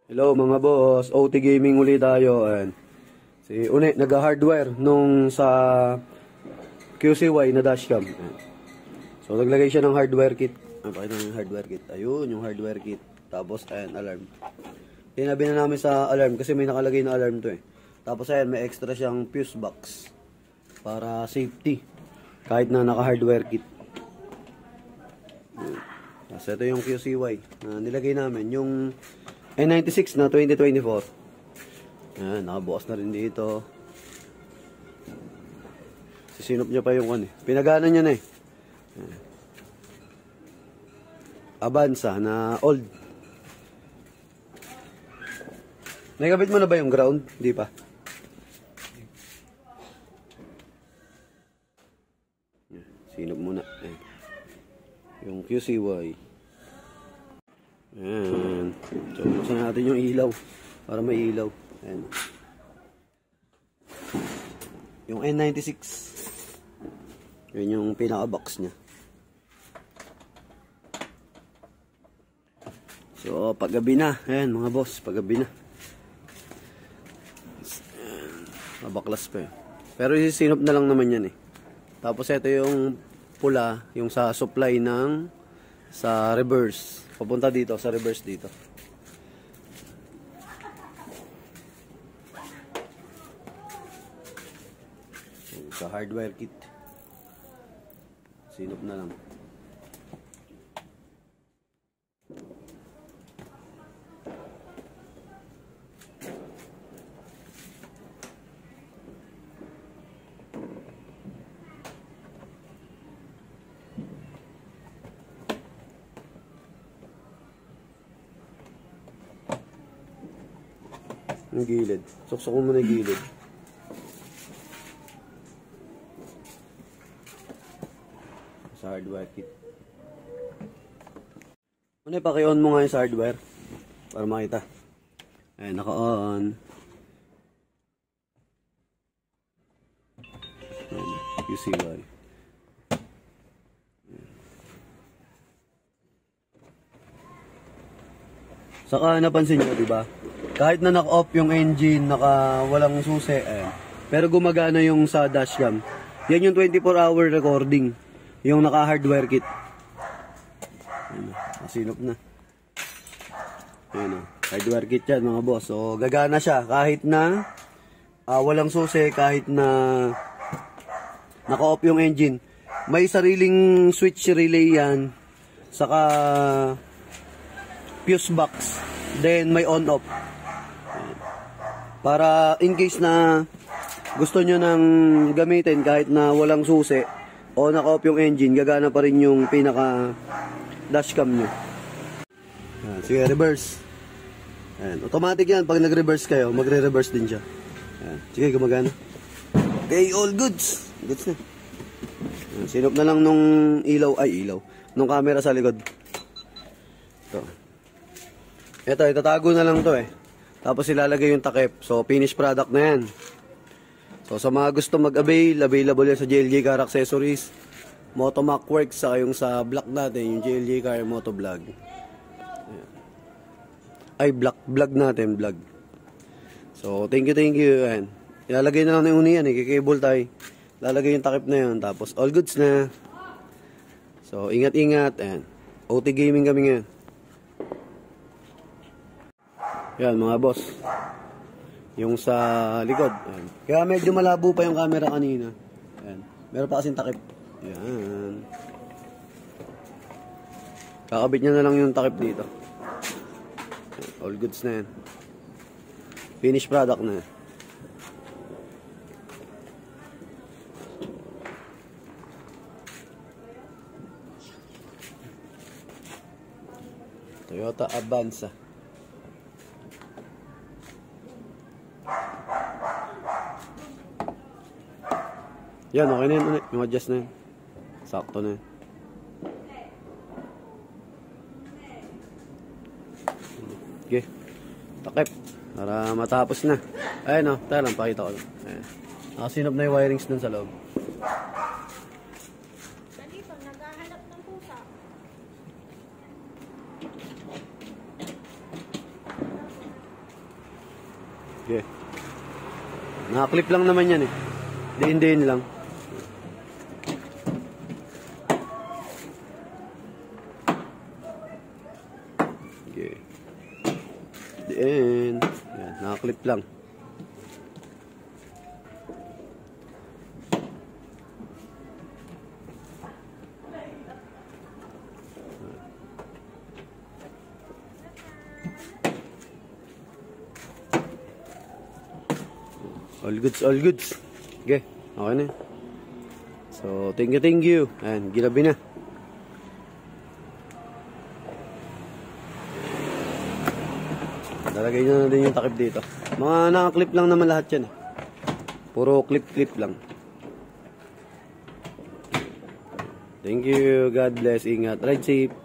Hello mga boss, OT Gaming ulit tayo. Ayan. Si Une, nag-hardware nung sa QCY na dashcam. Ayan. So naglagay siya ng hardware kit. Pakita ng hardware kit. Ayun, yung hardware kit. Tapos ayan, alarm. Tinabi na namin sa alarm kasi may nakalagay na alarm to eh. Tapos ayan, may extra siyang fuse box para safety kahit na naka-hardware kit. Ayan. Tapos ito yung QCY na nilagay namin. Yung N96 na 2024. Ayan, nakabukas na rin dito. Sisinop niya pa yung ano eh. Pinagana niya na eh. Ayan. Avanza na old. Nakikabit mo na ba yung ground? Hindi pa. Sinop muna. Ayan. Yung QCY. Ayan. So, buksan natin yung ilaw para may ilaw. Ayan. Yung N96. Yun yung pinaka-box niya. So, paggabi na. Ayan, mga boss. Paggabi na. Ayan. Mabaklas pa yun. Pero isisinop na lang naman yan eh. Tapos ito yung pula. Yung sa supply ng sa reverse. Papunta dito, sa reverse dito. Sa hardware kit. Sinop na lang. Yung gilid. Suksok mo muna yung gilid. Sa hardware kit. Ano paki-on mo nga yung sa hardware para makita. Ayan, naka-on. QCY. Saka napansin nyo, diba? Kahit na naka-off yung engine, walang susi, pero gumagana yung sa dashcam. Yan yung 24-hour recording, yung naka-hardware kit. Ayan, nasinop na. Ayan, hardware kit yan mga boss. So, gagana siya kahit na walang susi, kahit na naka-off yung engine. May sariling switch relay yan, saka fuse box, then may on-off. Para in case na gusto nyo nang gamitin kahit na walang susi o naka-off yung engine, gagana pa rin yung pinaka dashcam nyo. Ayan, sige, reverse. Ayan, automatic yan. Pag nag-reverse kayo, magre-reverse din siya. Ayan, sige, gumagana. Okay, all goods. Goods na. Ayan, sinop na lang nung ilaw, nung camera sa likod. Ito, itatago na lang to eh. Tapos ilalagay yung takip. So, finished product na yan. So, sa mga gusto mag-avail, available yan sa JLJ Car Accessories, Motomac Works, saka yung sa vlog natin, yung JLJ Car Moto Vlog. Ay, vlog natin, vlog. So, thank you. Ayan. Ilalagay na lang na yung uniyan eh, kikable tayo. Ilalagay yung takip na yun. Tapos, all goods na. So, ingat-ingat. Ayan. OT Gaming kami ngayon. Yan mga boss. Yung sa likod. Ayan. Kaya medyo malabo pa yung camera kanina. Ayan. Meron pa kasing takip. Ayan. Kakabit nyo na lang yung takip dito. Ayan. All goods na yan. Finished product na. Toyota Avanza. Yan, okay na yun ulit. Yung adjust na yun. Sakto na yun. Okay. Takip. Para matapos na. Ayun o. Tayo lang, pakita ko lang. Ayan. Nakasinop na yung wirings dun sa loob. Dito, naghahanap ng pusa. Okay. Naka-clip lang naman yan eh. Diin-diin lang. Okay. Diin. Yan, naka-clip lang. All goods, all goods. Okay, okay na. So, thank you. Ayan, gilabi na. Lalagay na din yung takip dito. Mga naka-clip lang naman lahat yan. Puro clip-clip lang. Thank you. God bless. Ingat. Ride safe.